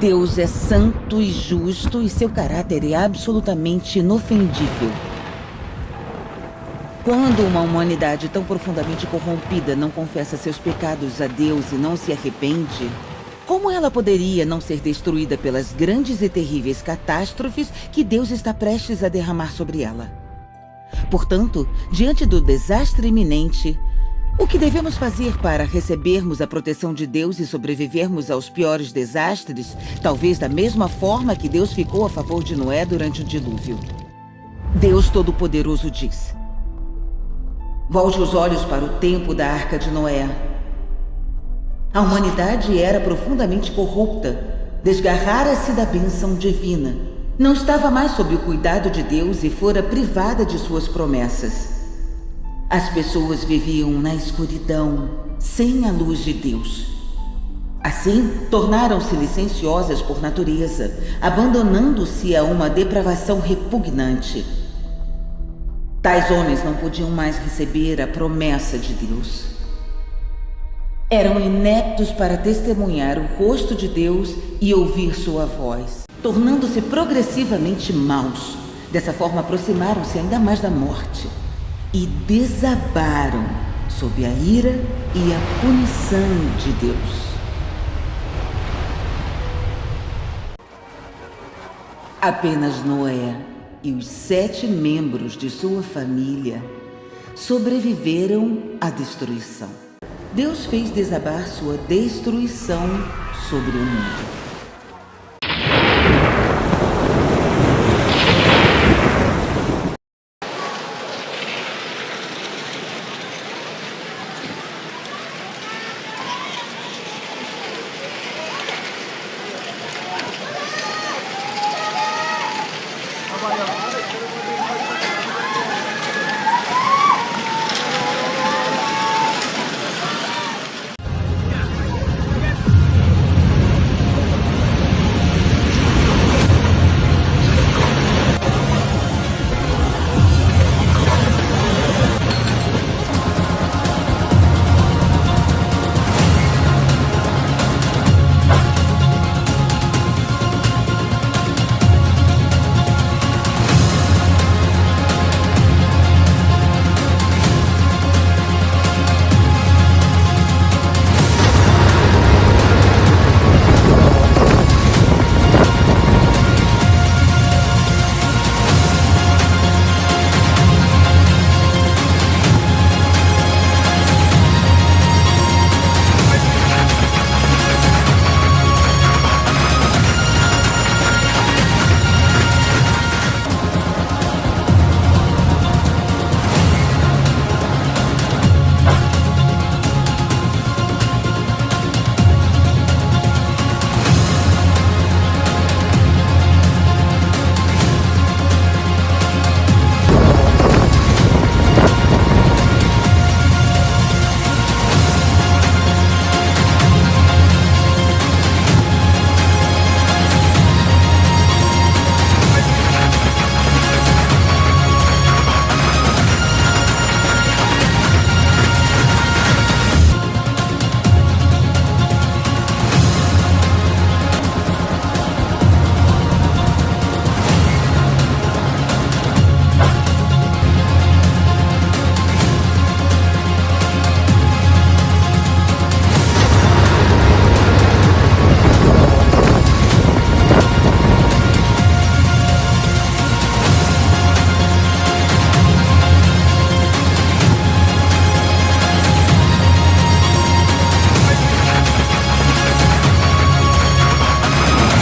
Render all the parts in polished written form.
Deus é santo e justo e seu caráter é absolutamente inofendível. Quando uma humanidade tão profundamente corrompida não confessa seus pecados a Deus e não se arrepende, como ela poderia não ser destruída pelas grandes e terríveis catástrofes que Deus está prestes a derramar sobre ela? Portanto, diante do desastre iminente, o que devemos fazer para recebermos a proteção de Deus e sobrevivermos aos piores desastres, talvez da mesma forma que Deus ficou a favor de Noé durante o dilúvio? Deus Todo-Poderoso diz: volte os olhos para o tempo da Arca de Noé. A humanidade era profundamente corrupta, desgarrara-se da bênção divina. Não estava mais sob o cuidado de Deus e fora privada de suas promessas. As pessoas viviam na escuridão, sem a luz de Deus. Assim, tornaram-se licenciosas por natureza, abandonando-se a uma depravação repugnante. Tais homens não podiam mais receber a promessa de Deus. Eram ineptos para testemunhar o rosto de Deus e ouvir sua voz, tornando-se progressivamente maus. Dessa forma, aproximaram-se ainda mais da morte e desabaram sob a ira e a punição de Deus. Apenas Noé e os 7 membros de sua família sobreviveram à destruição. Deus fez desabar sua destruição sobre o mundo.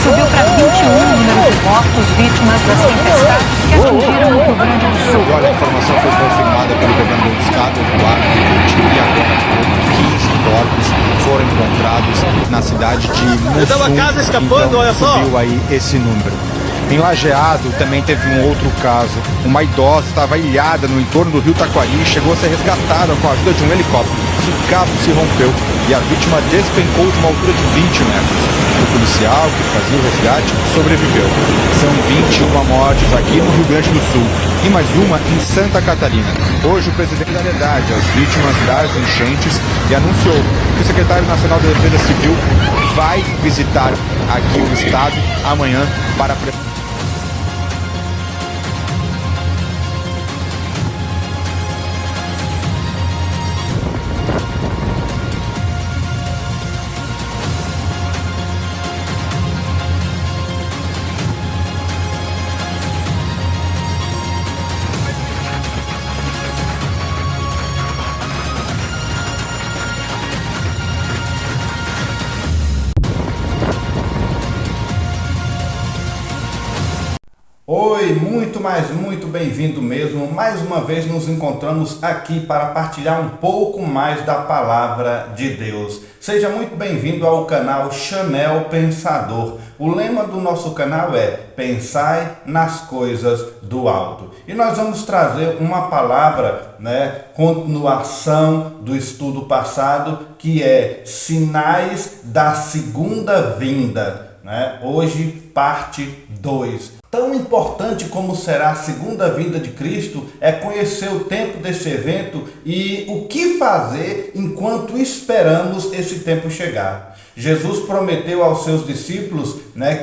Subiu para 21 o número de mortos vítimas das tempestades que atingiram o Rio Grande do Sul. Agora a informação foi confirmada pelo governador do estado, Eduardo Leite, e agora 15 corpos foram encontrados na cidade de Mussum. Então a casa escapando, então, olha só. Subiu aí esse número. Em Lajeado também teve um outro caso. Uma idosa estava ilhada no entorno do rio Taquari e chegou a ser resgatada com a ajuda de um helicóptero. O cabo se rompeu e a vítima despencou de uma altura de 20 metros. O policial que fazia o resgate sobreviveu. São 21 mortes aqui no Rio Grande do Sul e mais uma em Santa Catarina. Hoje o presidente da solidariedade às vítimas das enchentes e anunciou que o secretário nacional de Defesa Civil vai visitar aqui o estado amanhã para Oi, muito bem-vindo mesmo. Mais uma vez nos encontramos aqui para partilhar um pouco mais da palavra de Deus. Seja muito bem-vindo ao canal Chanel Pensador. O lema do nosso canal é Pensai nas coisas do alto. E nós vamos trazer uma palavra, continuação do estudo passado, que é Sinais da Segunda Vinda. Hoje, parte 2. Tão importante como será a segunda vinda de Cristo é conhecer o tempo desse evento e o que fazer enquanto esperamos esse tempo chegar. Jesus prometeu aos seus discípulos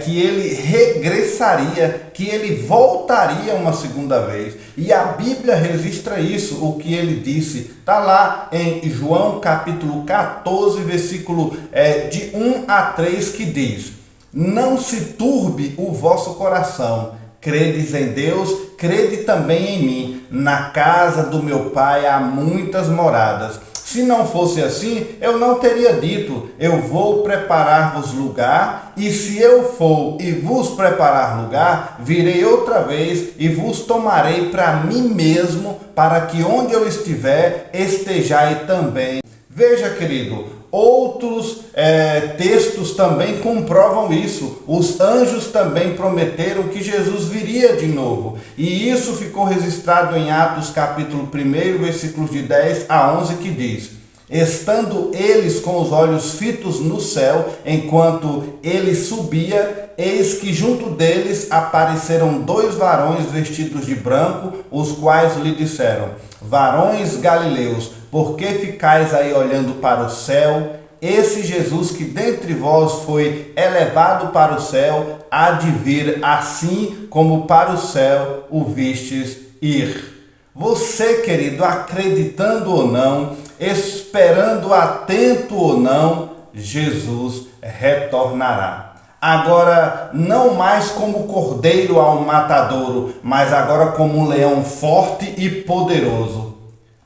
que ele regressaria, que ele voltaria uma segunda vez. E a Bíblia registra isso, o que ele disse. Está lá em João capítulo 14, versículo de 1 a 3, que diz: Não se turbe o vosso coração, credes em Deus, crede também em mim. Na casa do meu Pai há muitas moradas. Se não fosse assim, eu não teria dito, eu vou preparar-vos lugar, e se eu for e vos preparar lugar, virei outra vez e vos tomarei para mim mesmo, para que onde eu estiver, estejai também. Veja, querido, outros textos também comprovam isso. Os anjos também prometeram que Jesus viria de novo. E isso ficou registrado em Atos capítulo 1, versículos de 10 a 11, que diz: Estando eles com os olhos fitos no céu, enquanto ele subia, eis que junto deles apareceram 2 varões vestidos de branco, os quais lhe disseram: Varões galileus, por que ficais aí olhando para o céu? Esse Jesus que dentre vós foi elevado para o céu, há de vir assim como para o céu o vistes ir. Você, querido, acreditando ou não, esperando atento ou não, Jesus retornará. Agora, não mais como cordeiro ao matadouro, mas agora como um leão forte e poderoso.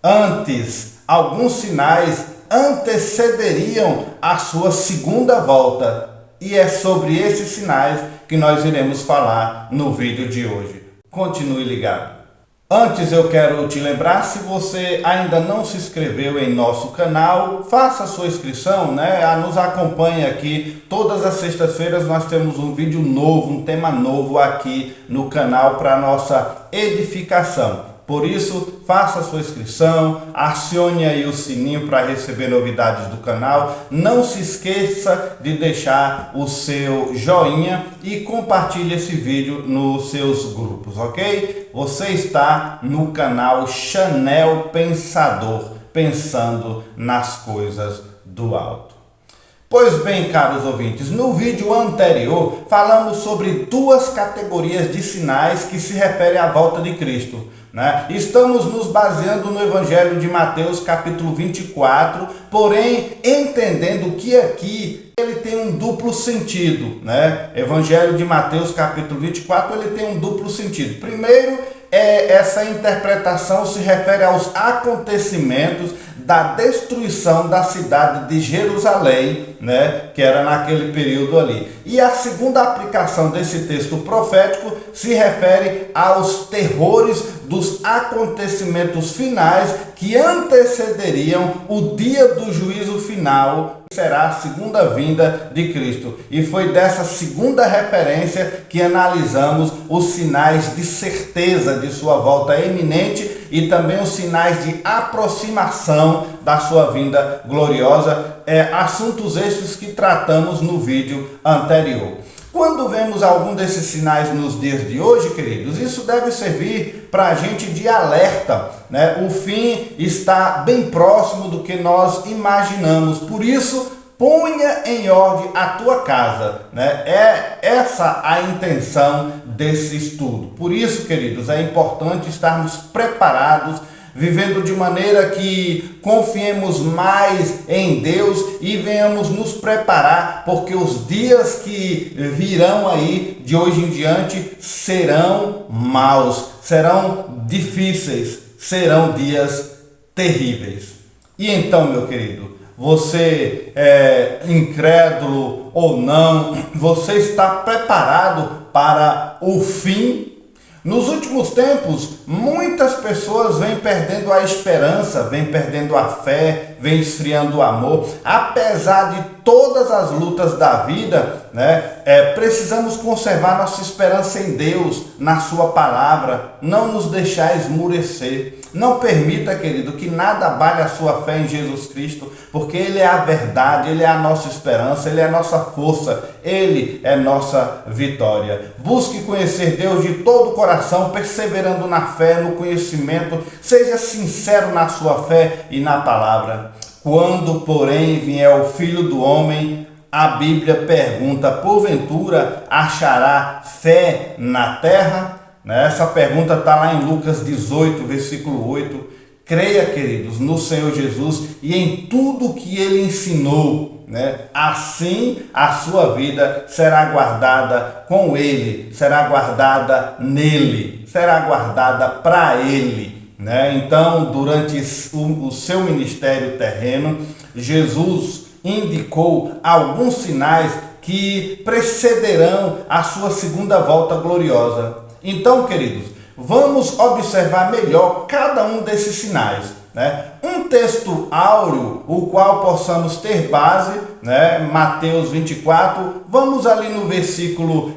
Antes, alguns sinais antecederiam a sua segunda volta. E é sobre esses sinais que nós iremos falar no vídeo de hoje. Continue ligado. Antes eu quero te lembrar, se você ainda não se inscreveu em nosso canal, faça a sua inscrição, nos acompanhe aqui. Todas as sextas-feiras nós temos um vídeo novo, um tema novo aqui no canal para nossa edificação. Por isso, faça a sua inscrição, acione aí o sininho para receber novidades do canal. Não se esqueça de deixar o seu joinha e compartilhe esse vídeo nos seus grupos, ok? Você está no canal Chanel Pensador, pensando nas coisas do alto. Pois bem, caros ouvintes, no vídeo anterior falamos sobre 2 categorias de sinais que se referem à volta de Cristo. Estamos nos baseando no Evangelho de Mateus capítulo 24, porém entendendo que aqui ele tem um duplo sentido. Evangelho de Mateus capítulo 24, ele tem um duplo sentido. Primeiro, essa interpretação se refere aos acontecimentos da destruição da cidade de Jerusalém, que era naquele período ali. E a segunda aplicação desse texto profético se refere aos terrores dos acontecimentos finais que antecederiam o dia do juízo final, que será a segunda vinda de Cristo. E foi dessa segunda referência que analisamos os sinais de certeza de sua volta iminente e também os sinais de aproximação da sua vinda gloriosa, assuntos esses que tratamos no vídeo anterior. Quando vemos algum desses sinais nos dias de hoje, queridos, isso deve servir para a gente de alerta, O fim está bem próximo do que nós imaginamos. Por isso, ponha em ordem a tua casa, né? É essa a intenção desse estudo. Por isso, queridos, é importante estarmos preparados, vivendo de maneira que confiemos mais em Deus e venhamos nos preparar, porque os dias que virão aí de hoje em diante serão maus, serão difíceis, serão dias terríveis. E então, meu querido, você é incrédulo ou não, você está preparado para o fim? Nos últimos tempos, muitas pessoas vêm perdendo a esperança, vêm perdendo a fé, vêm esfriando o amor. Apesar de todas as lutas da vida, né, precisamos conservar nossa esperança em Deus, na sua palavra, não nos deixar esmurecer. Não permita, querido, que nada abale a sua fé em Jesus Cristo, porque Ele é a verdade, Ele é a nossa esperança, Ele é a nossa força, Ele é nossa vitória. Busque conhecer Deus de todo o coração, perseverando na fé, no conhecimento. Seja sincero na sua fé e na palavra. Quando, porém, vier o Filho do Homem, a Bíblia pergunta, porventura achará fé na terra? Essa pergunta está lá em Lucas 18, versículo 8. Creia, queridos, no Senhor Jesus e em tudo que Ele ensinou, né? Assim a sua vida será guardada com Ele, será guardada nele, será guardada para Ele, né? Então, durante o seu ministério terreno, Jesus indicou alguns sinais que precederão a sua segunda volta gloriosa. Então, queridos, vamos observar melhor cada um desses sinais, né? Um texto áureo, o qual possamos ter base, né? Mateus 24, vamos ali no versículo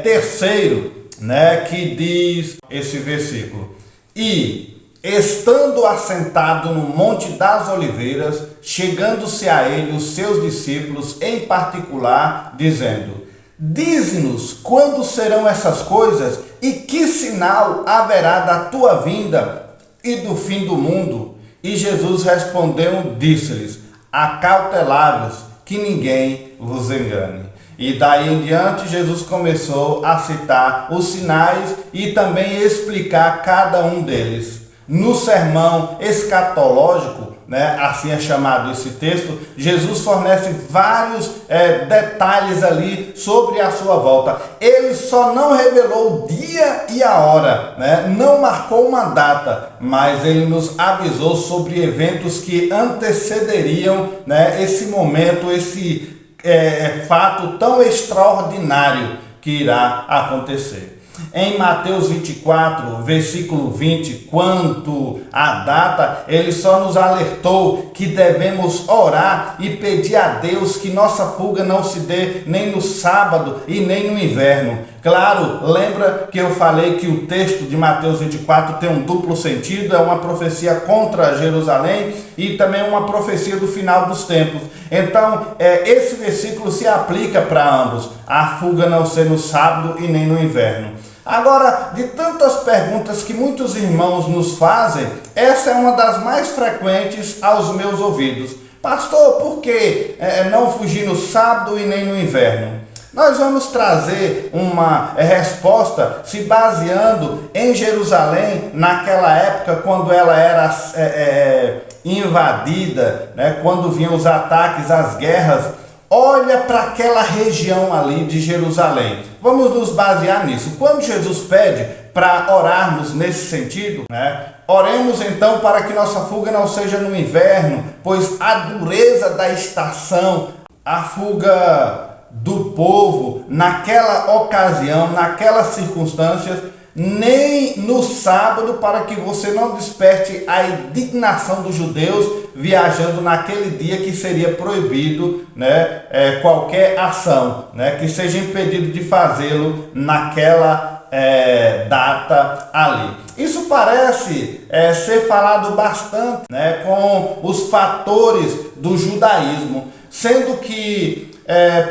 3º, né? Que diz esse versículo: E, estando assentado no Monte das Oliveiras, chegando-se a ele os seus discípulos em particular, dizendo: Dize-nos quando serão essas coisas e que sinal haverá da tua vinda e do fim do mundo? E Jesus respondeu, disse-lhes: Acautelai-vos, que ninguém vos engane. E daí em diante Jesus começou a citar os sinais e também explicar cada um deles. No sermão escatológico, né, assim é chamado esse texto, Jesus fornece vários detalhes ali sobre a sua volta. Ele só não revelou o dia e a hora, né, não marcou uma data, mas ele nos avisou sobre eventos que antecederiam, né, esse momento, esse fato tão extraordinário que irá acontecer. Em Mateus 24, versículo 20, quanto à data, ele só nos alertou que devemos orar e pedir a Deus que nossa fuga não se dê nem no sábado e nem no inverno. Claro, lembra que eu falei que o texto de Mateus 24 tem um duplo sentido, é uma profecia contra Jerusalém e também uma profecia do final dos tempos. Então, esse versículo se aplica para ambos, a fuga não ser no sábado e nem no inverno. Agora, de tantas perguntas que muitos irmãos nos fazem, essa é uma das mais frequentes aos meus ouvidos. Pastor, por que não fugir no sábado e nem no inverno? Nós vamos trazer uma resposta se baseando em Jerusalém, naquela época quando ela era invadida, né? Quando vinham os ataques, as guerras. Olha para aquela região ali de Jerusalém. Vamos nos basear nisso. Quando Jesus pede para orarmos nesse sentido, né? Oremos então para que nossa fuga não seja no inverno, pois a dureza da estação, a fuga do povo naquela ocasião, naquelas circunstâncias, nem no sábado, para que você não desperte a indignação dos judeus viajando naquele dia que seria proibido, né, qualquer ação, né, que seja impedido de fazê-lo naquela data ali. Isso parece ser falado bastante, né, com os fatores do judaísmo, sendo que,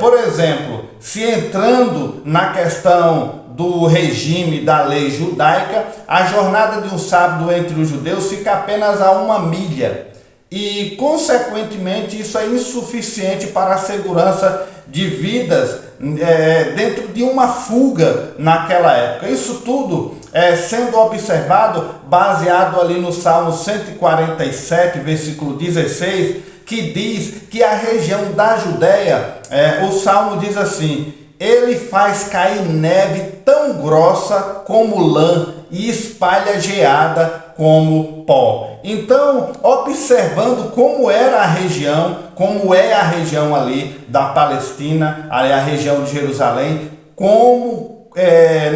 por exemplo, se entrando na questão do regime da lei judaica, a jornada de um sábado entre os judeus fica apenas a 1 milha. e, consequentemente, isso é insuficiente para a segurança de vidas dentro de uma fuga naquela época. Isso tudo sendo observado, baseado ali no Salmo 147, versículo 16, que diz que a região da Judéia, o Salmo diz assim: ele faz cair neve tão grossa como lã e espalha geada como pó. Então, observando como era a região, como é a região ali da Palestina, ali a região de Jerusalém, como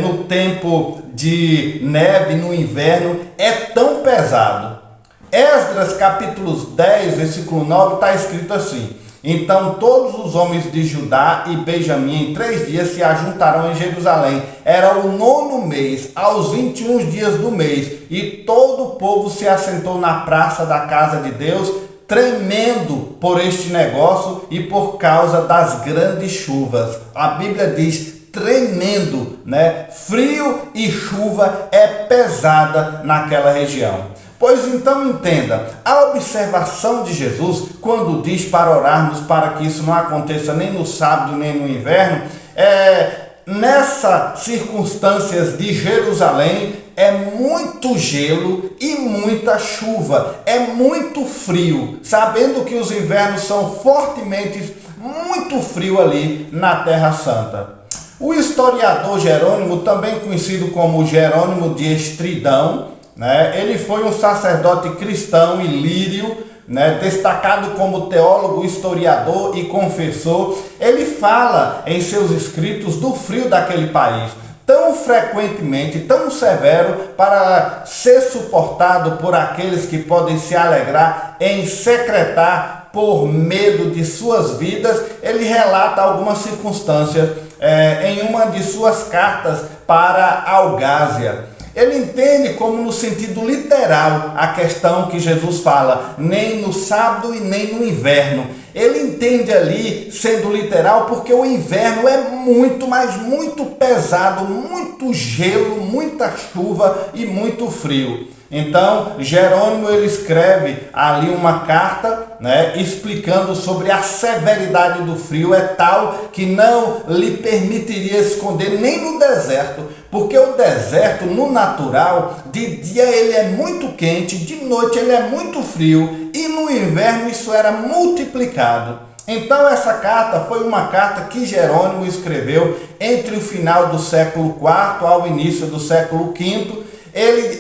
no tempo de neve, no inverno, é tão pesado. Esdras capítulo 10, versículo 9, está escrito assim: então todos os homens de Judá e Benjamim em 3 dias se ajuntarão em Jerusalém. Era o 9º mês, aos 21 dias do mês, e todo o povo se assentou na praça da casa de Deus, tremendo por este negócio e por causa das grandes chuvas. A Bíblia diz tremendo, né? Frio e chuva é pesada naquela região. Pois então entenda, a observação de Jesus, quando diz para orarmos para que isso não aconteça nem no sábado nem no inverno, nessas circunstâncias de Jerusalém, é muito gelo e muita chuva, é muito frio, sabendo que os invernos são fortemente muito frio ali na Terra Santa. O historiador Jerônimo, também conhecido como Jerônimo de Estridão, ele foi um sacerdote cristão ilírio, destacado como teólogo, historiador e confessor. Ele fala em seus escritos do frio daquele país, tão frequentemente, tão severo, para ser suportado por aqueles que podem se alegrar em secretar por medo de suas vidas. Ele relata algumas circunstâncias em uma de suas cartas para Algásia. Ele entende como no sentido literal a questão que Jesus fala, nem no sábado e nem no inverno. Ele entende ali, sendo literal, porque o inverno é muito, mas muito pesado, muito gelo, muita chuva e muito frio. Então, Jerônimo ele escreve ali uma carta, explicando sobre a severidade do frio, é tal que não lhe permitiria esconder nem no deserto, porque o deserto, no natural, de dia ele é muito quente, de noite ele é muito frio, e no inverno isso era multiplicado. Então essa carta foi uma carta que Jerônimo escreveu entre o final do século IV ao início do século V. Ele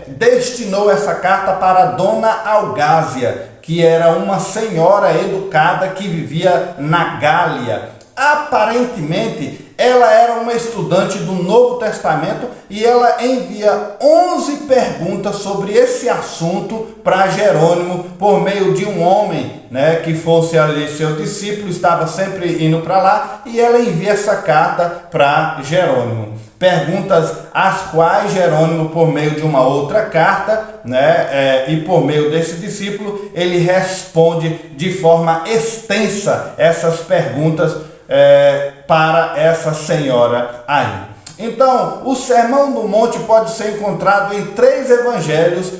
destinou essa carta para Dona Algásia, que era uma senhora educada que vivia na Gália. Aparentemente, ela era uma estudante do Novo Testamento e ela envia 11 perguntas sobre esse assunto para Jerônimo por meio de um homem, que fosse ali seu discípulo, estava sempre indo para lá, e ela envia essa carta para Jerônimo. Perguntas às quais Jerônimo, por meio de uma outra carta, e por meio desse discípulo, ele responde de forma extensa essas perguntas para essa senhora aí. Então, o Sermão do Monte pode ser encontrado em 3 evangelhos,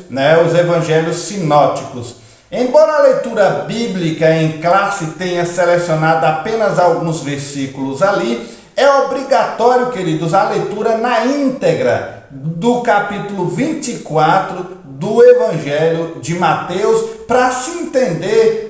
os evangelhos sinóticos. Embora a leitura bíblica em classe tenha selecionado apenas alguns versículos ali, é obrigatório, queridos, a leitura na íntegra do capítulo 24 do Evangelho de Mateus, para se entender,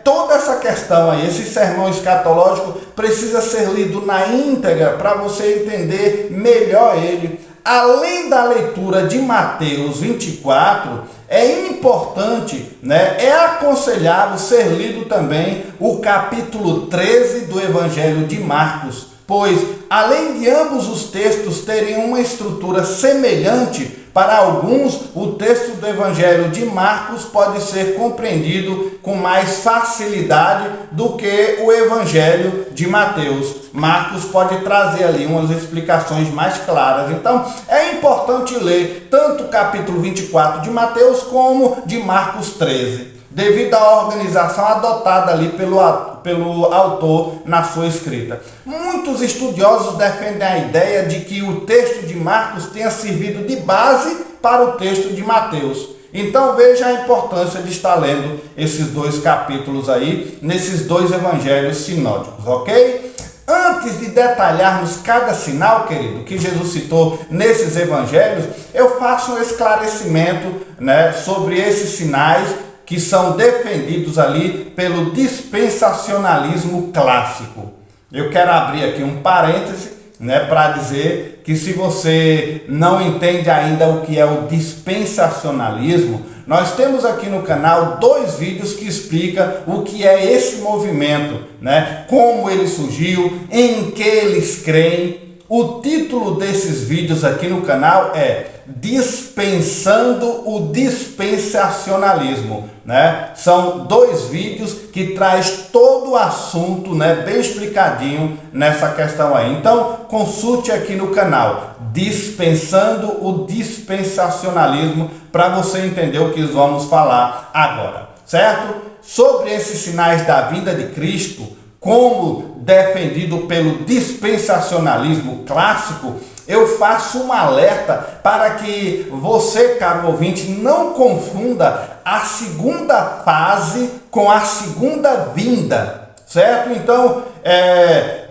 toda essa questão aí. Esse sermão escatológico precisa ser lido na íntegra para você entender melhor ele. Além da leitura de Mateus 24, é importante, é aconselhável ser lido também o capítulo 13 do Evangelho de Marcos, pois, além de ambos os textos terem uma estrutura semelhante, para alguns, o texto do Evangelho de Marcos pode ser compreendido com mais facilidade do que o Evangelho de Mateus. Marcos pode trazer ali umas explicações mais claras. Então, é importante ler tanto o capítulo 24 de Mateus como de Marcos 13, devido à organização adotada ali pelo autor na sua escrita. Muitos estudiosos defendem a ideia de que o texto de Marcos tenha servido de base para o texto de Mateus. Então veja a importância de estar lendo esses 2 capítulos aí, nesses 2 evangelhos sinóticos, ok? Antes de detalharmos cada sinal, querido, que Jesus citou nesses evangelhos, eu faço um esclarecimento, né, sobre esses sinais que são defendidos ali pelo dispensacionalismo clássico. Eu quero abrir aqui um parêntese, né, para dizer que se você não entende ainda o que é o dispensacionalismo, nós temos aqui no canal 2 vídeos que explicam o que é esse movimento, né, como ele surgiu, em que eles creem. O título desses vídeos aqui no canal é Dispensando o Dispensacionalismo, né? São 2 vídeos que traz todo o assunto, né, bem explicadinho nessa questão aí. Então, consulte aqui no canal Dispensando o Dispensacionalismo para você entender o que vamos falar agora, certo? Sobre esses sinais da vinda de Cristo, como defendido pelo dispensacionalismo clássico, eu faço um alerta para que você, caro ouvinte, não confunda a segunda fase com a segunda vinda, certo? Então,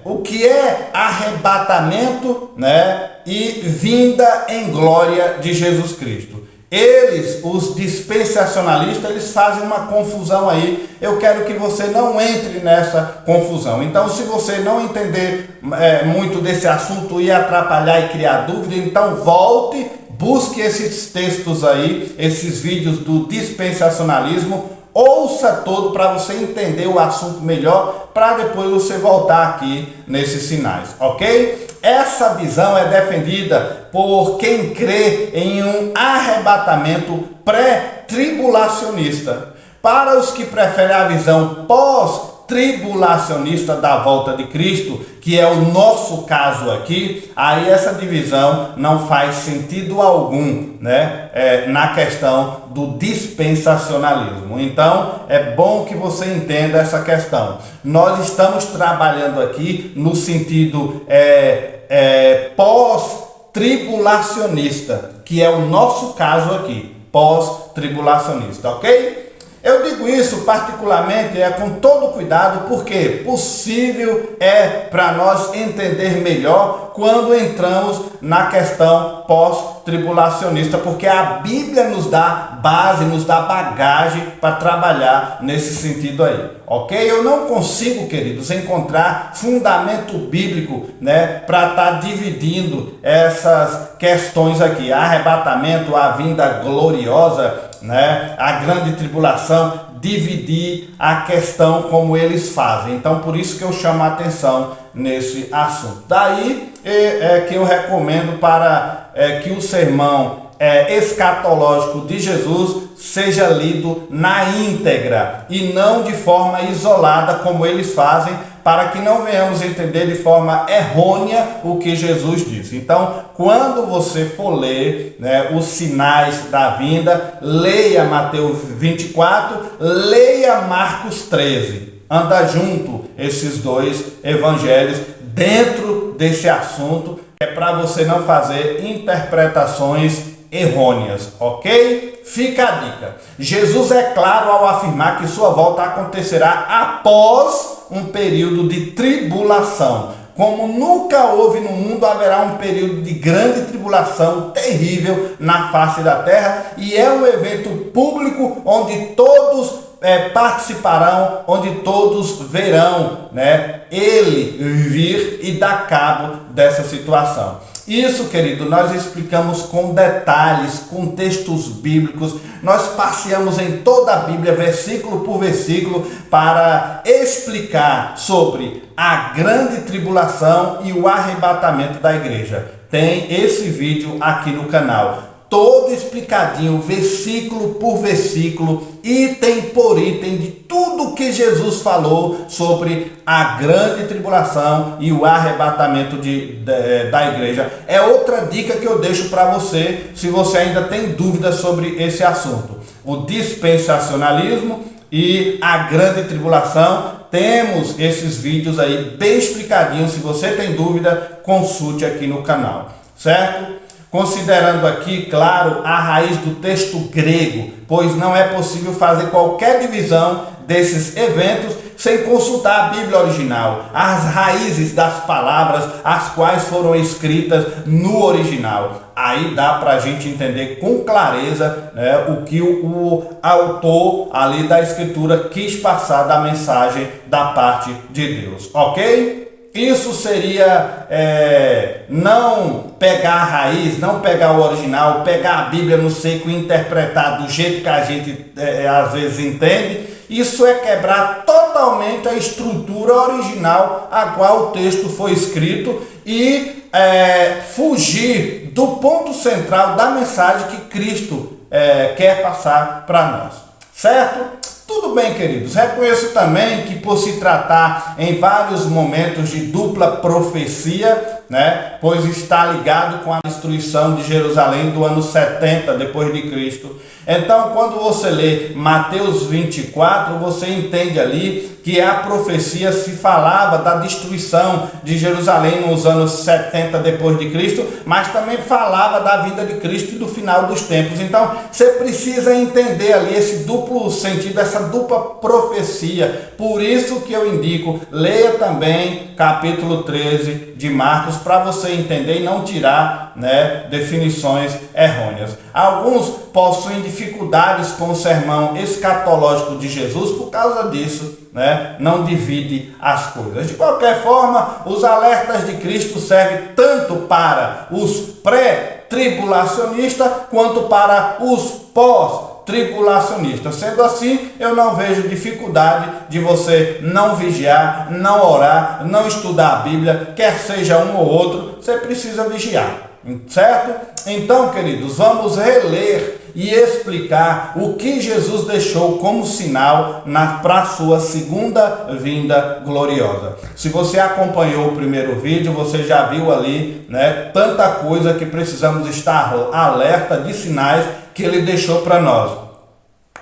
o que é arrebatamento, né, e vinda em glória de Jesus Cristo? Eles, os dispensacionalistas, eles fazem uma confusão aí. Eu quero que você não entre nessa confusão. Então, se você não entender muito desse assunto e atrapalhar e criar dúvida, então volte, busque esses textos aí, esses vídeos do dispensacionalismo, ouça todo para você entender o assunto melhor, para depois você voltar aqui nesses sinais, ok? Essa visão é defendida por quem crê em um arrebatamento pré-tribulacionista. Para os que preferem a visão pós-tribulacionista da volta de Cristo, que é o nosso caso aqui, aí essa divisão não faz sentido algum, né? Na questão do dispensacionalismo. Então, é bom que você entenda essa questão. Nós estamos trabalhando aqui no sentido pós-tribulacionista, que é o nosso caso aqui, pós-tribulacionista, ok? Eu digo isso particularmente com todo cuidado, porque possível é para nós entender melhor quando entramos na questão pós-tribulacionista, porque a Bíblia nos dá base, nos dá bagagem para trabalhar nesse sentido aí, ok? Eu não consigo, queridos, encontrar fundamento bíblico, né, para estar dividindo essas questões aqui, arrebatamento, a vinda gloriosa, né, a grande tribulação, dividir a questão como eles fazem. Então, por isso que eu chamo a atenção nesse assunto. Daí que eu recomendo para que o sermão escatológico de Jesus seja lido na íntegra e não de forma isolada como eles fazem, para que não venhamos entender de forma errônea o que Jesus disse. Então, quando você for ler, né, os sinais da vinda, leia Mateus 24, leia Marcos 13. Anda junto esses 2 evangelhos dentro desse assunto, é para você não fazer interpretações errôneas, ok? Fica a dica. Jesus é claro ao afirmar que sua volta acontecerá após um período de tribulação. Como nunca houve no mundo, haverá um período de grande tribulação terrível na face da terra, e é um evento público onde todos participarão, onde todos verão, né, ele vir e dar cabo dessa situação. Isso, querido, nós explicamos com detalhes, com textos bíblicos, nós passeamos em toda a Bíblia, versículo por versículo, para explicar sobre a grande tribulação e o arrebatamento da igreja. Tem esse vídeo aqui no canal, todo explicadinho, versículo por versículo, item por item, de tudo que Jesus falou sobre a grande tribulação e o arrebatamento da igreja. É outra dica que eu deixo para você, se você ainda tem dúvidas sobre esse assunto. O dispensacionalismo e a grande tribulação, temos esses vídeos aí bem explicadinhos. Se você tem dúvida, consulte aqui no canal, certo? considerando aqui, claro, a raiz do texto grego, pois não é possível fazer qualquer divisão desses eventos sem consultar a Bíblia original, as raízes das palavras as quais foram escritas no original. Aí dá para a gente entender com clareza, né, o que o autor ali da escritura quis passar da mensagem da parte de Deus, ok? Isso seria não pegar a raiz, não pegar o original, pegar a Bíblia no seco e interpretar do jeito que a gente às vezes entende. Isso é quebrar totalmente a estrutura original a qual o texto foi escrito e fugir do ponto central da mensagem que Cristo quer passar para nós, certo? Tudo bem, queridos, reconheço também que por se tratar em vários momentos de dupla profecia, né, pois está ligado com a destruição de Jerusalém do ano 70 depois de Cristo. Então, quando você lê Mateus 24, você entende ali que a profecia se falava da destruição de Jerusalém nos anos 70 depois de Cristo, mas também falava da vida de Cristo e do final dos tempos. Então, você precisa entender ali esse duplo sentido, essa dupla profecia. Por isso que eu indico, leia também capítulo 13 de Marcos, para você entender e não tirar, né, definições errôneas. Alguns possuem dificuldades com o sermão escatológico de Jesus por causa disso, né? Não divide as coisas. De qualquer forma, os alertas de Cristo servem tanto para os pré-tribulacionistas quanto para os pós-tribulacionistas. Sendo assim, eu não vejo dificuldade de você não vigiar, não orar, não estudar a Bíblia, quer seja um ou outro, você precisa vigiar, certo? Então, queridos, vamos reler e explicar o que Jesus deixou como sinal para a sua segunda vinda gloriosa. Se você acompanhou o primeiro vídeo, você já viu ali, né, tanta coisa que precisamos estar alerta de sinais que ele deixou para nós.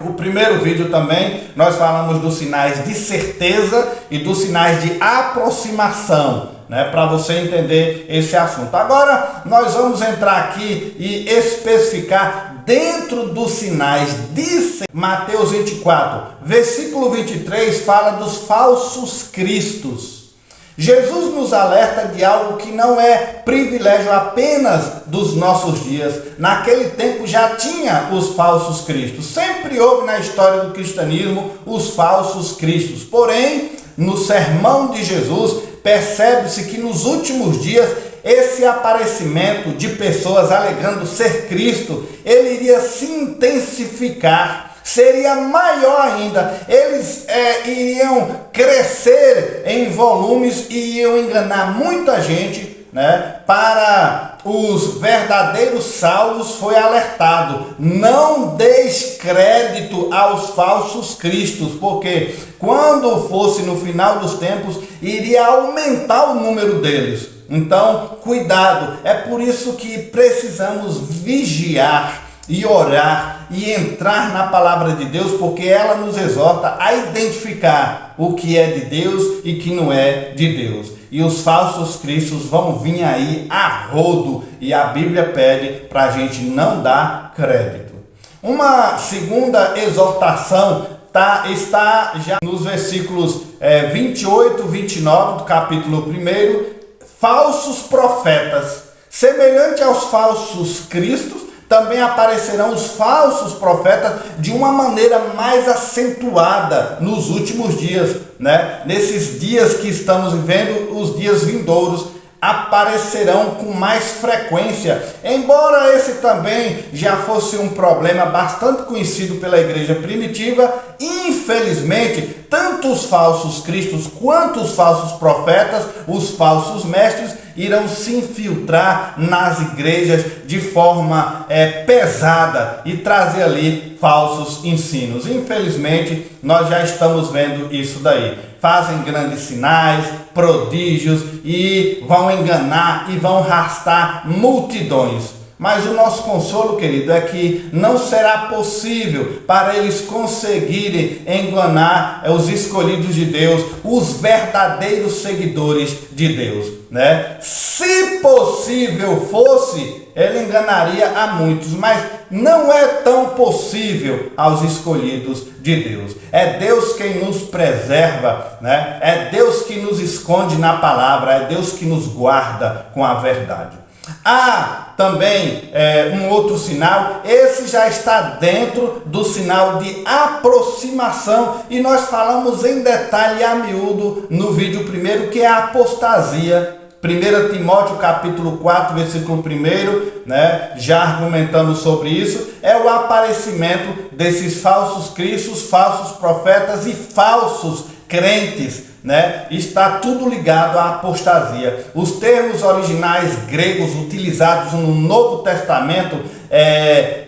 O primeiro vídeo também nós falamos dos sinais de certeza e dos sinais de aproximação, né, para você entender esse assunto. Agora nós vamos entrar aqui e especificar dentro dos sinais de Mateus 24, versículo 23, fala dos falsos cristos. Jesus nos alerta de algo que não é privilégio apenas dos nossos dias. Naquele tempo já tinha os falsos cristos. Sempre houve na história do cristianismo os falsos cristos. Porém, no sermão de Jesus, percebe-se que nos últimos dias esse aparecimento de pessoas alegando ser Cristo, ele iria se intensificar, seria maior ainda. Eles iriam crescer em volumes e iriam enganar muita gente, né? Para os verdadeiros salvos foi alertado: não deis crédito aos falsos cristos, porque quando fosse no final dos tempos, iria aumentar o número deles. Então, cuidado, é por isso que precisamos vigiar e orar e entrar na palavra de Deus, porque ela nos exorta a identificar o que é de Deus e que não é de Deus. E os falsos cristos vão vir aí a rodo, e a Bíblia pede para a gente não dar crédito. Uma segunda exortação está já nos versículos 28 e 29 do capítulo 1. Falsos profetas, semelhante aos falsos cristos, também aparecerão os falsos profetas de uma maneira mais acentuada nos últimos dias, né? Nesses dias que estamos vivendo, os dias vindouros, aparecerão com mais frequência. Embora esse também já fosse um problema bastante conhecido pela igreja primitiva, infelizmente, tanto os falsos cristos quanto os falsos profetas, os falsos mestres, irão se infiltrar nas igrejas de forma pesada e trazer ali falsos ensinos. Infelizmente, nós já estamos vendo isso daí. Fazem grandes sinais, prodígios e vão enganar e vão arrastar multidões. Mas o nosso consolo, querido, é que não será possível para eles conseguirem enganar os escolhidos de Deus, os verdadeiros seguidores de Deus, né? Se possível fosse, ele enganaria a muitos, mas não é tão possível aos escolhidos de Deus. É Deus quem nos preserva, né? É Deus que nos esconde na palavra, é Deus que nos guarda com a verdade. Há também um outro sinal, esse já está dentro do sinal de aproximação, e nós falamos em detalhe a miúdo no vídeo primeiro, que é a apostasia. 1 Timóteo capítulo 4, versículo 1, né, já argumentando sobre isso, é o aparecimento desses falsos cristos, falsos profetas e falsos crentes, né? Está tudo ligado à apostasia. Os termos originais gregos utilizados no Novo Testamento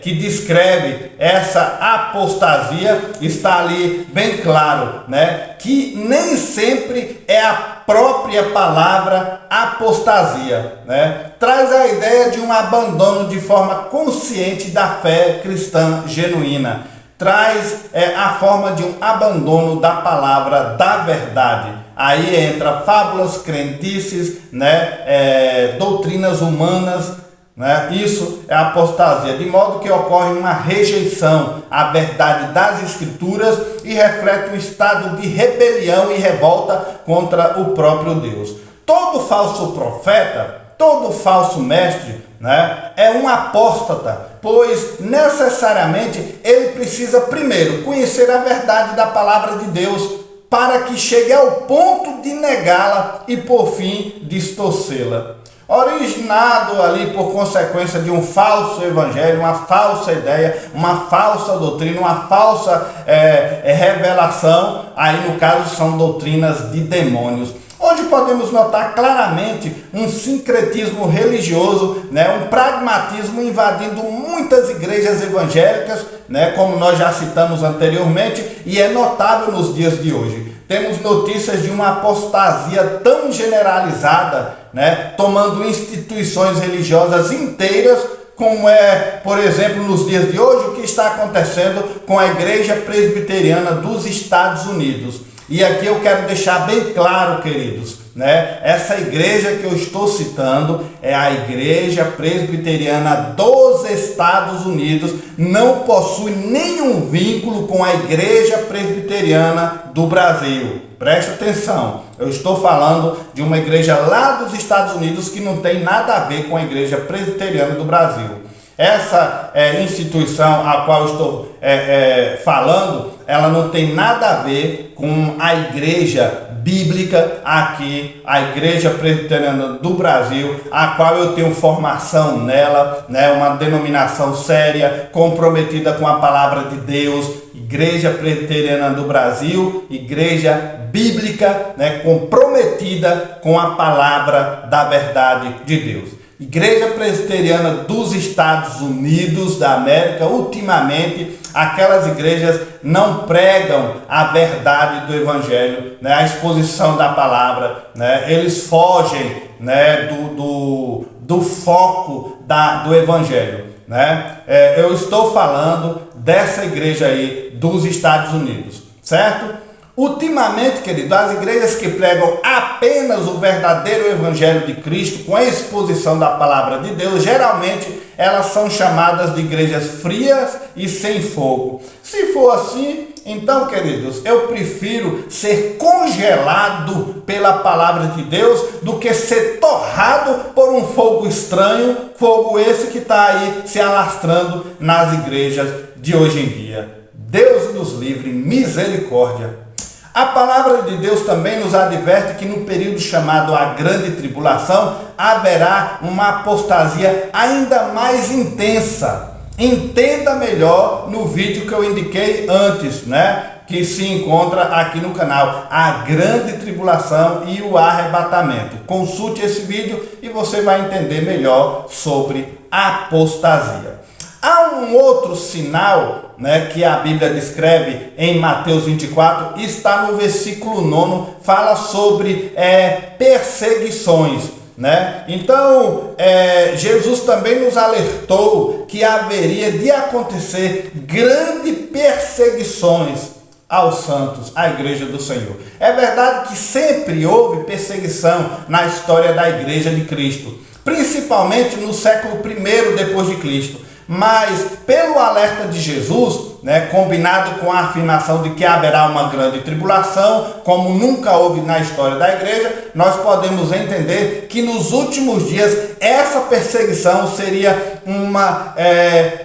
que descreve essa apostasia, está ali bem claro, né? Que nem sempre é a própria palavra apostasia, né? Traz a ideia de um abandono de forma consciente da fé cristã genuína. Traz a forma de um abandono da palavra da verdade. Aí entra fábulas, crendices, né? Doutrinas humanas, né? Isso é apostasia, de modo que ocorre uma rejeição à verdade das Escrituras e reflete um estado de rebelião e revolta contra o próprio Deus. Todo falso profeta, todo falso mestre, né, é um apóstata, pois necessariamente ele precisa primeiro conhecer a verdade da palavra de Deus para que chegue ao ponto de negá-la e por fim distorcê-la. Originado ali por consequência de um falso evangelho, uma falsa ideia, uma falsa doutrina, uma falsa revelação, aí no caso são doutrinas de demônios. Onde podemos notar claramente um sincretismo religioso, né, um pragmatismo invadindo muitas igrejas evangélicas, né, como nós já citamos anteriormente, e é notável nos dias de hoje. Temos notícias de uma apostasia tão generalizada, né, tomando instituições religiosas inteiras, como é, por exemplo, nos dias de hoje, o que está acontecendo com a Igreja Presbiteriana dos Estados Unidos. E aqui eu quero deixar bem claro, queridos, né? Essa igreja que eu estou citando é a Igreja Presbiteriana dos Estados Unidos, não possui nenhum vínculo com a Igreja Presbiteriana do Brasil. Preste atenção, eu estou falando de uma igreja lá dos Estados Unidos que não tem nada a ver com a Igreja Presbiteriana do Brasil. Essa instituição a qual eu estou falando, ela não tem nada a ver com a igreja bíblica aqui, a Igreja Presbiteriana do Brasil, a qual eu tenho formação nela, né, uma denominação séria, comprometida com a palavra de Deus. Igreja Presbiteriana do Brasil, igreja bíblica, né, comprometida com a palavra da verdade de Deus. Igreja Presbiteriana dos Estados Unidos da América, ultimamente, aquelas igrejas não pregam a verdade do Evangelho, né, a exposição da palavra, né, eles fogem, né, do foco do Evangelho, né? Eu estou falando dessa igreja aí dos Estados Unidos, certo? Ultimamente, querido, as igrejas que pregam apenas o verdadeiro evangelho de Cristo, com a exposição da palavra de Deus, geralmente elas são chamadas de igrejas frias e sem fogo. Se for assim, então, queridos, eu prefiro ser congelado pela palavra de Deus do que ser torrado por um fogo estranho, fogo esse que está aí se alastrando nas igrejas de hoje em dia. Deus nos livre, misericórdia. A palavra de Deus também nos adverte que no período chamado a Grande Tribulação haverá uma apostasia ainda mais intensa. Entenda melhor no vídeo que eu indiquei antes, né? Que se encontra aqui no canal, a Grande Tribulação e o Arrebatamento. Consulte esse vídeo e você vai entender melhor sobre apostasia. Há um outro sinal, né, que a Bíblia descreve em Mateus 24, está no versículo 9, fala sobre perseguições. né? Então, Jesus também nos alertou que haveria de acontecer grandes perseguições aos santos, à igreja do Senhor. É verdade que sempre houve perseguição na história da igreja de Cristo, principalmente no século I depois de Cristo. Mas pelo alerta de Jesus, né, combinado com a afirmação de que haverá uma grande tribulação, como nunca houve na história da igreja, nós podemos entender que nos últimos dias essa perseguição seria uma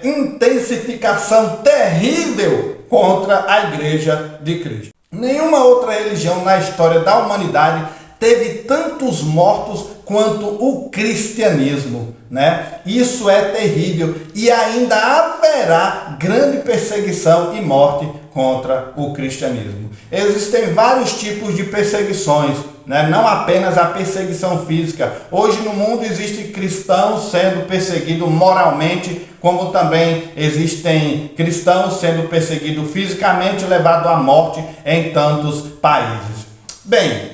intensificação terrível contra a igreja de Cristo. Nenhuma outra religião na história da humanidade teve tantos mortos quanto o cristianismo, né? Isso é terrível e ainda haverá grande perseguição e morte contra o cristianismo. Existem vários tipos de perseguições, né? Não apenas a perseguição física. Hoje no mundo existem cristãos sendo perseguidos moralmente, como também existem cristãos sendo perseguidos fisicamente, levados à morte em tantos países. Bem,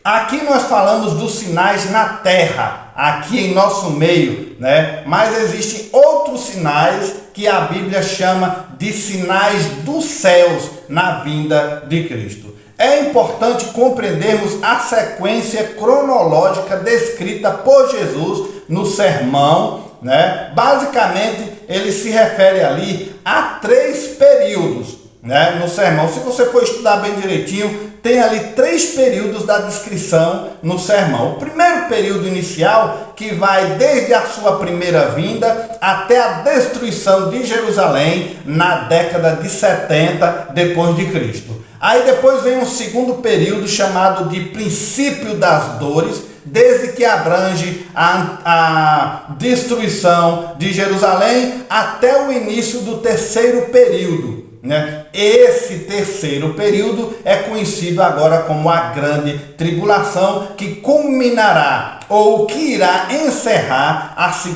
aqui nós falamos dos sinais na terra, aqui em nosso meio, né? Mas existem outros sinais que a Bíblia chama de sinais dos céus na vinda de Cristo. É importante compreendermos a sequência cronológica descrita por Jesus no sermão, né? Basicamente, ele se refere ali a 3 períodos, né, no sermão. Se você for estudar bem direitinho, tem ali 3 períodos da descrição no sermão. O primeiro período inicial, que vai desde a sua primeira vinda até a destruição de Jerusalém na década de 70 depois de Cristo. Aí depois vem um segundo período chamado de princípio das dores, desde que abrange a destruição de Jerusalém até o início do terceiro período, né? Esse terceiro período é conhecido agora como a grande tribulação, que culminará ou que irá encerrar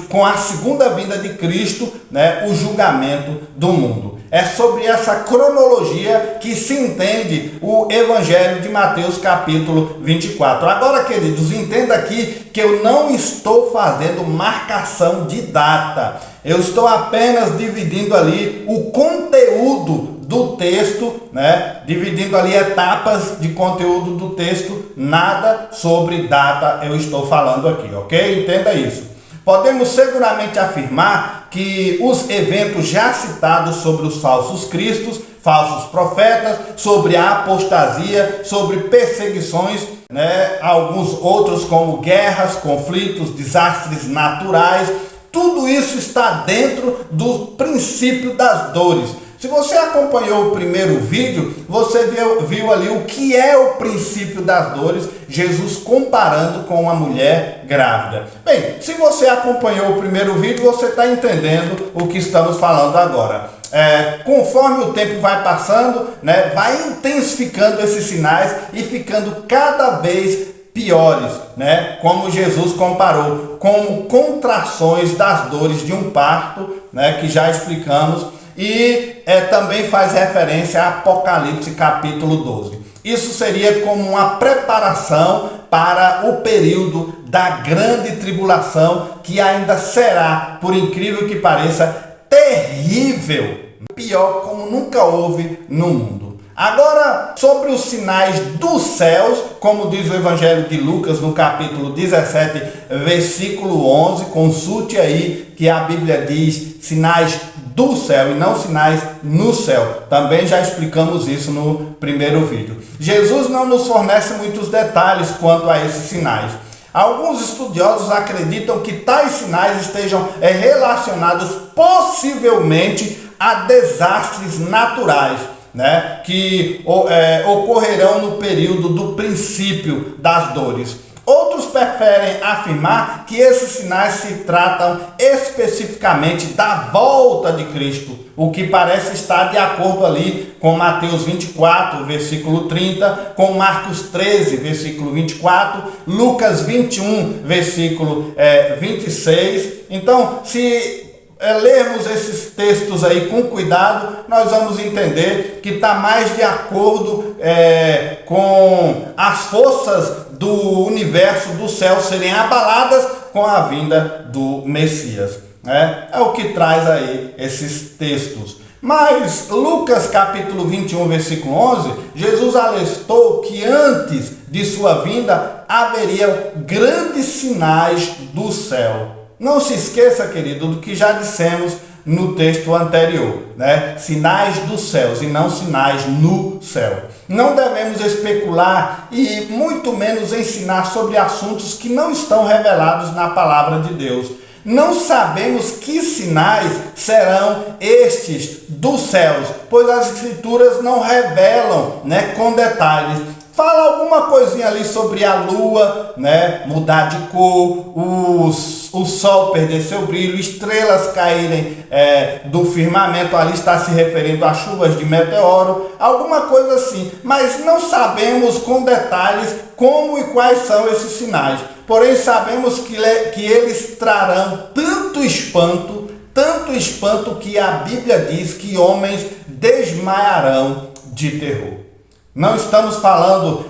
com a segunda vinda de Cristo, né, o julgamento do mundo. É sobre essa cronologia que se entende o Evangelho de Mateus capítulo 24. Agora, queridos, entenda aqui que eu não estou fazendo marcação de data. Eu estou apenas dividindo ali o conteúdo do texto, né? Dividindo ali etapas de conteúdo do texto. Nada sobre data eu estou falando aqui, ok? Entenda isso. Podemos seguramente afirmar que os eventos já citados sobre os falsos cristos, falsos profetas, sobre a apostasia, sobre perseguições, né? Alguns outros como guerras, conflitos, desastres naturais, tudo isso está dentro do princípio das dores. Se você acompanhou o primeiro vídeo, você viu ali o que é o princípio das dores, Jesus comparando com uma mulher grávida. Bem, se você acompanhou o primeiro vídeo, você está entendendo o que estamos falando agora. Conforme o tempo vai passando, né, vai intensificando esses sinais e ficando cada vez piores, né? Como Jesus comparou, como contrações das dores de um parto, né, que já explicamos. E também faz referência a Apocalipse capítulo 12. Isso seria como uma preparação para o período da grande tribulação, que ainda será, por incrível que pareça, terrível, pior como nunca houve no mundo. Agora, sobre os sinais dos céus, como diz o Evangelho de Lucas no capítulo 17, versículo 11, consulte aí que a Bíblia diz sinais do céu e não sinais no céu. Também já explicamos isso no primeiro vídeo. Jesus não nos fornece muitos detalhes quanto a esses sinais. Alguns estudiosos acreditam que tais sinais estejam relacionados possivelmente a desastres naturais, né, que ocorrerão no período do princípio das dores. Outros preferem afirmar que esses sinais se tratam especificamente da volta de Cristo, o que parece estar de acordo ali com Mateus 24, versículo 30, com Marcos 13, versículo 24, Lucas 21, versículo 26. Então, se lermos esses textos aí com cuidado, nós vamos entender que está mais de acordo com as forças do universo, do céu, serem abaladas com a vinda do Messias. É o que traz aí esses textos. Mas Lucas capítulo 21, versículo 11, Jesus alertou que antes de sua vinda haveria grandes sinais do céu. Não se esqueça, querido, do que já dissemos no texto anterior, Sinais dos céus e não sinais no céu. Não devemos especular e muito menos ensinar sobre assuntos que não estão revelados na palavra de Deus. Não sabemos que sinais serão estes dos céus, pois as escrituras não revelam, com detalhes. Fala alguma coisinha ali sobre a lua, mudar de cor, o sol perder seu brilho, estrelas caírem do firmamento, ali está se referindo a chuvas de meteoro, alguma coisa assim. Mas não sabemos com detalhes como e quais são esses sinais. Porém sabemos que eles trarão tanto espanto que a Bíblia diz que homens desmaiarão de terror. Não estamos falando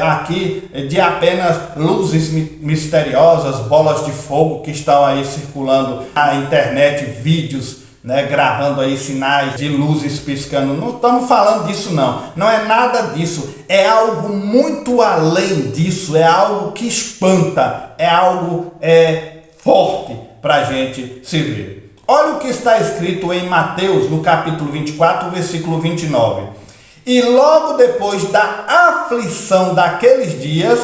aqui de apenas luzes misteriosas, bolas de fogo que estão aí circulando na internet, vídeos, gravando aí sinais de luzes piscando. Não estamos falando disso não. Não é nada disso. É algo muito além disso. É algo que espanta. É algo forte para a gente se ver. Olha o que está escrito em Mateus, no capítulo 24, versículo 29. E logo depois da aflição daqueles dias,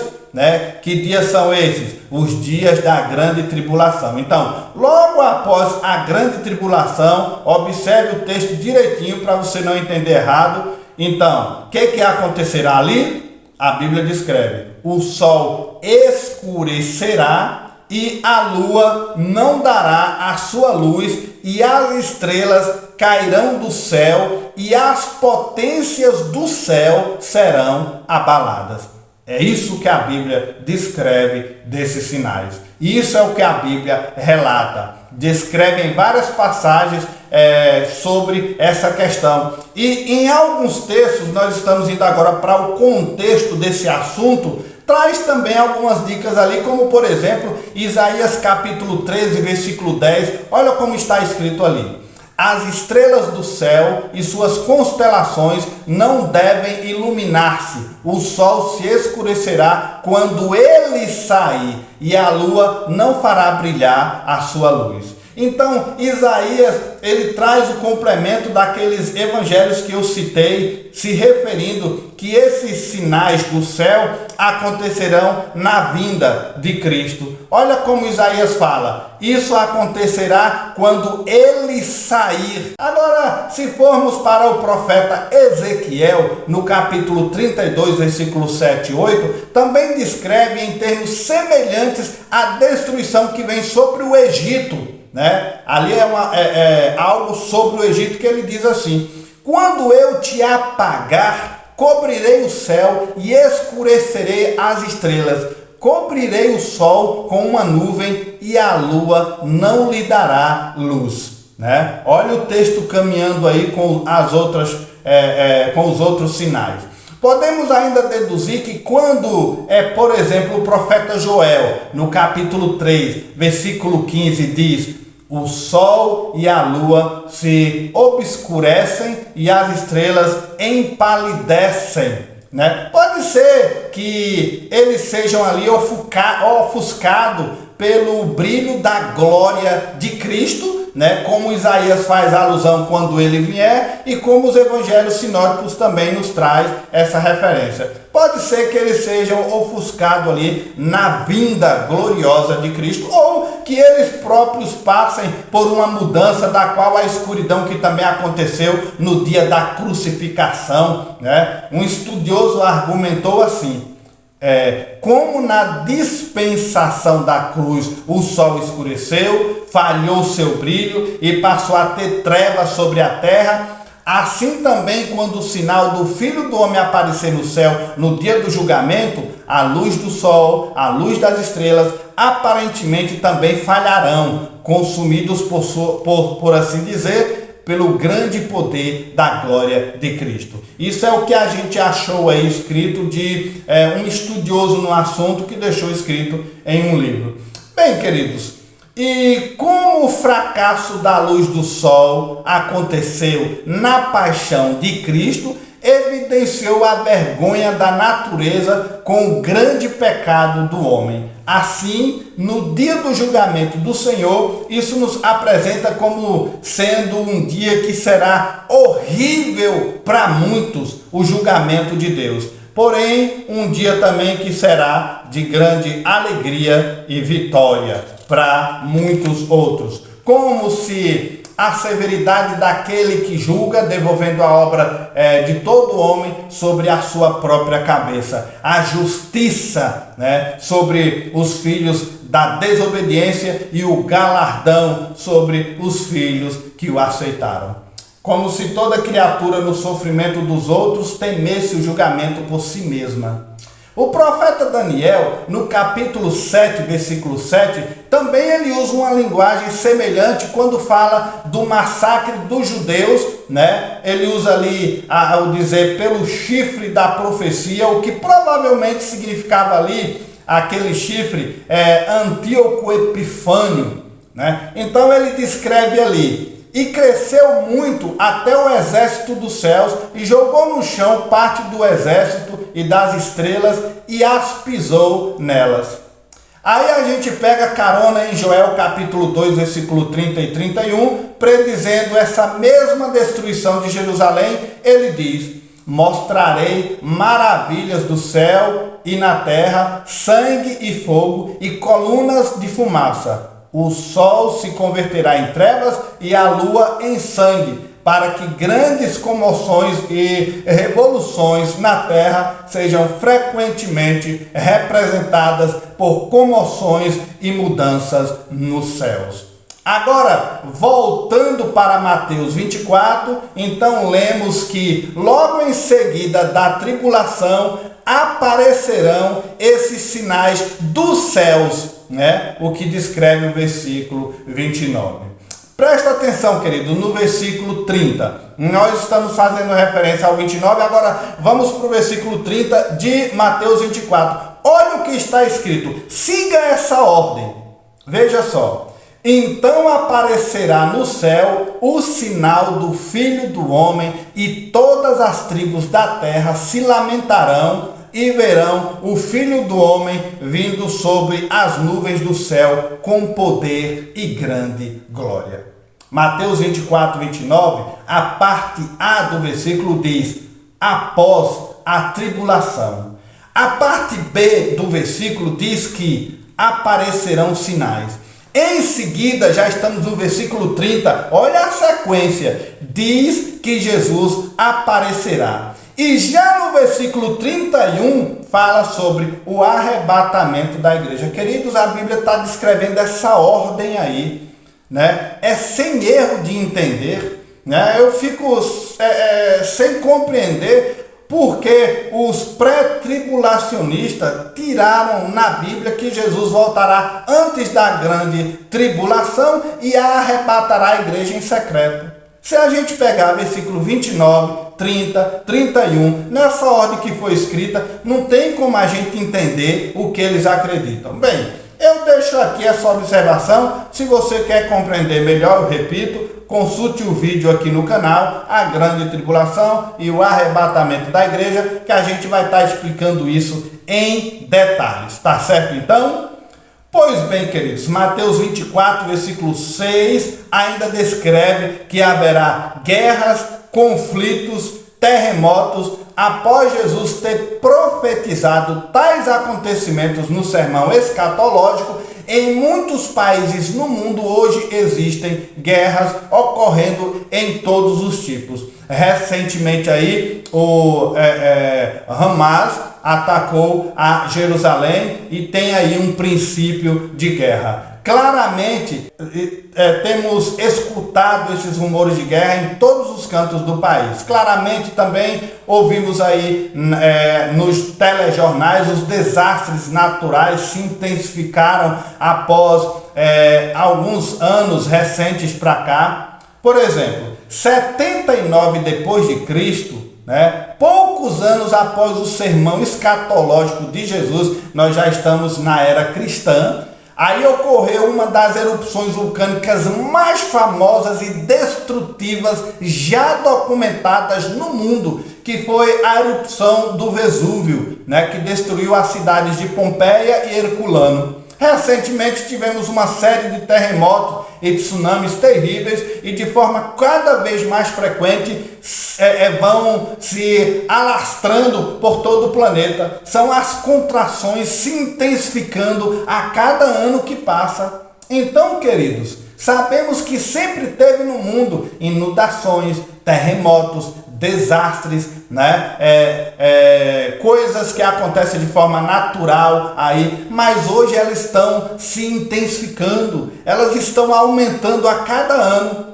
que dias são esses? Os dias da grande tribulação. Então, logo após a grande tribulação, observe o texto direitinho para você não entender errado. Então, o que acontecerá ali? A Bíblia descreve: o sol escurecerá e a lua não dará a sua luz, e as estrelas cairão do céu, e as potências do céu serão abaladas. É isso que a Bíblia descreve desses sinais. Isso é o que a Bíblia relata. Descreve em várias passagens sobre essa questão. E em alguns textos, nós estamos indo agora para o contexto desse assunto, traz também algumas dicas ali, como por exemplo, Isaías capítulo 13, versículo 10. Olha como está escrito ali: as estrelas do céu e suas constelações não devem iluminar-se. O sol se escurecerá quando ele sair, e a lua não fará brilhar a sua luz. Então, Isaías, ele traz o complemento daqueles evangelhos que eu citei, se referindo que esses sinais do céu acontecerão na vinda de Cristo. Olha como Isaías fala: isso acontecerá quando ele sair. Agora, se formos para o profeta Ezequiel, no capítulo 32, versículo 7 e 8, também descreve em termos semelhantes a destruição que vem sobre o Egito. Ali é algo sobre o Egito que ele diz assim: quando eu te apagar, cobrirei o céu e escurecerei as estrelas, cobrirei o sol com uma nuvem e a lua não lhe dará luz. Olha o texto caminhando aí com com os outros sinais. Podemos ainda deduzir que quando, por exemplo, o profeta Joel, no capítulo 3, versículo 15, diz: o sol e a lua se obscurecem e as estrelas empalidecem. Pode ser que eles sejam ali ofuscados pelo brilho da glória de Cristo, como Isaías faz alusão quando ele vier, e como os evangelhos sinóticos também nos traz essa referência. Pode ser que eles sejam ofuscados ali na vinda gloriosa de Cristo, ou que eles próprios passem por uma mudança da qual a escuridão que também aconteceu no dia da crucificação. Um estudioso argumentou assim: como na dispensação da cruz o sol escureceu, falhou seu brilho e passou a ter trevas sobre a terra, assim também quando o sinal do Filho do Homem aparecer no céu no dia do julgamento, a luz do sol, a luz das estrelas aparentemente também falharão, consumidos por assim dizer, pelo grande poder da glória de Cristo. Isso é o que a gente achou aí escrito de um estudioso no assunto que deixou escrito em um livro. Bem, queridos, e como o fracasso da luz do sol aconteceu na paixão de Cristo, evidenciou a vergonha da natureza com o grande pecado do homem. Assim, no dia do julgamento do Senhor, isso nos apresenta como sendo um dia que será horrível para muitos, o julgamento de Deus. Porém, um dia também que será de grande alegria e vitória para muitos outros. Como se a severidade daquele que julga, devolvendo a obra de todo homem sobre a sua própria cabeça. A justiça, sobre os filhos da desobediência e o galardão sobre os filhos que o aceitaram. Como se toda criatura no sofrimento dos outros temesse o julgamento por si mesma. O profeta Daniel, no capítulo 7, versículo 7, também ele usa uma linguagem semelhante quando fala do massacre dos judeus, Ele usa ali, ao dizer, pelo chifre da profecia, o que provavelmente significava ali, aquele chifre, Antíoco Epifânio, Então ele descreve ali: e cresceu muito até o exército dos céus, e jogou no chão parte do exército e das estrelas, e as pisou nelas. Aí a gente pega carona em Joel capítulo 2, versículo 30 e 31, predizendo essa mesma destruição de Jerusalém. Ele diz: mostrarei maravilhas do céu e na terra, sangue e fogo e colunas de fumaça. O sol se converterá em trevas e a lua em sangue, para que grandes comoções e revoluções na terra sejam frequentemente representadas por comoções e mudanças nos céus. Agora, voltando para Mateus 24, então lemos que logo em seguida da tribulação aparecerão esses sinais dos céus, o que descreve o versículo 29. Presta atenção, querido, no versículo 30. Nós estamos fazendo referência ao 29, agora vamos para o versículo 30 de Mateus 24. Olha o que está escrito, siga essa ordem. Veja só. Então aparecerá no céu o sinal do Filho do Homem, e todas as tribos da terra se lamentarão e verão o Filho do Homem vindo sobre as nuvens do céu com poder e grande glória. Mateus 24, 29, a parte A do versículo diz: após a tribulação. A parte B do versículo diz que aparecerão sinais. Em seguida, já estamos no versículo 30, olha a sequência, diz que Jesus aparecerá. E já no versículo 31, fala sobre o arrebatamento da igreja. Queridos, a Bíblia está descrevendo essa ordem aí, É sem erro de entender, Eu fico sem compreender porque os pré-tribulacionistas tiraram na Bíblia que Jesus voltará antes da grande tribulação e arrebatará a igreja em secreto. Se a gente pegar versículo 29, 30, 31, nessa ordem que foi escrita, não tem como a gente entender o que eles acreditam. Bem, eu deixo aqui essa observação. Se você quer compreender melhor, eu repito, consulte o vídeo aqui no canal, a grande tribulação e o arrebatamento da igreja, que a gente vai estar explicando isso em detalhes. Tá certo então? Pois bem, queridos, Mateus 24, versículo 6, ainda descreve que haverá guerras, conflitos, terremotos, após Jesus ter profetizado tais acontecimentos no sermão escatológico. Em muitos países no mundo hoje existem guerras ocorrendo em todos os tipos. Recentemente aí o Hamas atacou a Jerusalém e tem aí um princípio de guerra. Claramente, temos escutado esses rumores de guerra em todos os cantos do país. Claramente também ouvimos aí nos telejornais os desastres naturais se intensificaram após alguns anos recentes para cá. Por exemplo, 79 depois de Cristo, poucos anos após o sermão escatológico de Jesus, nós já estamos na era cristã. Aí ocorreu uma das erupções vulcânicas mais famosas e destrutivas já documentadas no mundo, que foi a erupção do Vesúvio, que destruiu as cidades de Pompeia e Herculano. Recentemente tivemos uma série de terremotos e tsunamis terríveis e de forma cada vez mais frequente vão se alastrando por todo o planeta. São as contrações se intensificando a cada ano que passa. Então, queridos, sabemos que sempre teve no mundo inundações, terremotos, desastres, coisas que acontecem de forma natural aí, mas hoje elas estão se intensificando, elas estão aumentando a cada ano,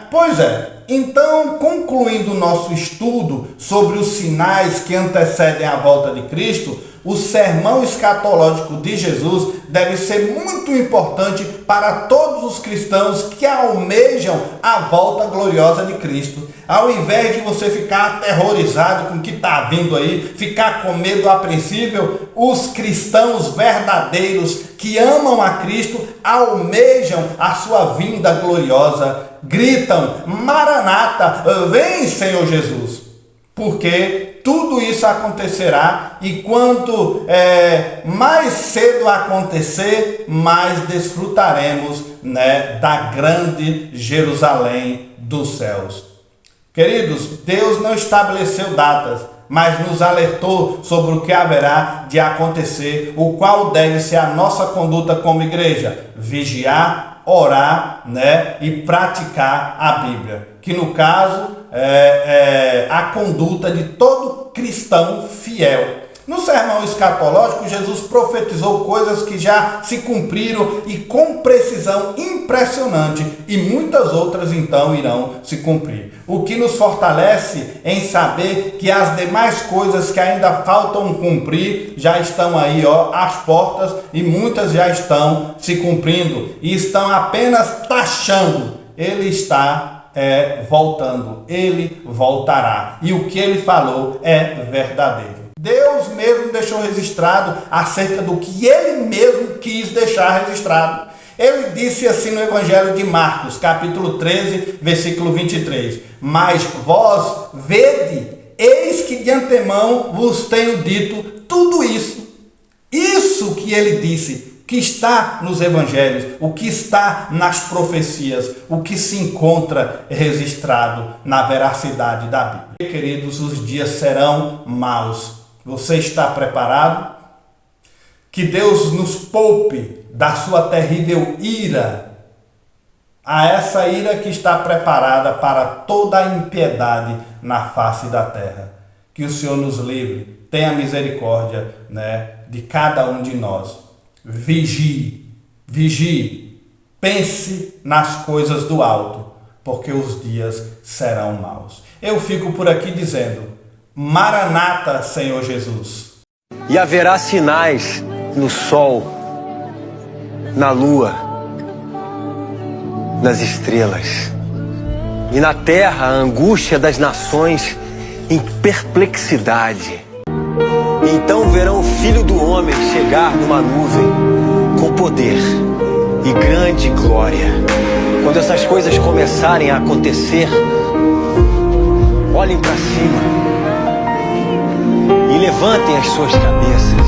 Pois é. Então, concluindo o nosso estudo sobre os sinais que antecedem a volta de Cristo, o sermão escatológico de Jesus deve ser muito importante para todos os cristãos que almejam a volta gloriosa de Cristo. Ao invés de você ficar aterrorizado com o que está vindo aí, ficar com medo apreensível, os cristãos verdadeiros que amam a Cristo almejam a sua vinda gloriosa, gritam: Maranata, vem Senhor Jesus, porque tudo isso acontecerá e quanto mais cedo acontecer, mais desfrutaremos da grande Jerusalém dos céus. Queridos, Deus não estabeleceu datas, mas nos alertou sobre o que haverá de acontecer, o qual deve ser a nossa conduta como igreja: vigiar, orar, e praticar a Bíblia, que no caso é a conduta de todo cristão fiel. No sermão escatológico, Jesus profetizou coisas que já se cumpriram e com precisão impressionante, e muitas outras então irão se cumprir. O que nos fortalece em saber que as demais coisas que ainda faltam cumprir já estão aí às portas, e muitas já estão se cumprindo e estão apenas taxando. Ele está voltando, ele voltará, e o que ele falou é verdadeiro. Deus mesmo deixou registrado acerca do que ele mesmo quis deixar registrado. Ele disse assim no Evangelho de Marcos, capítulo 13, versículo 23. Mas vós vede, eis que de antemão vos tenho dito tudo isso. Isso que ele disse, que está nos evangelhos, o que está nas profecias, o que se encontra registrado na veracidade da Bíblia. Queridos, os dias serão maus. Você está preparado? Que Deus nos poupe da sua terrível ira, a essa ira que está preparada para toda a impiedade na face da terra. Que o Senhor nos livre, tenha misericórdia, de cada um de nós. Vigie, pense nas coisas do alto, porque os dias serão maus. Eu fico por aqui dizendo: Maranata, Senhor Jesus. E haverá sinais no sol, na lua, nas estrelas, e na terra a angústia das nações em perplexidade. Então verão o Filho do Homem chegar numa nuvem com poder e grande glória. Quando essas coisas começarem a acontecer, olhem para cima e levantem as suas cabeças,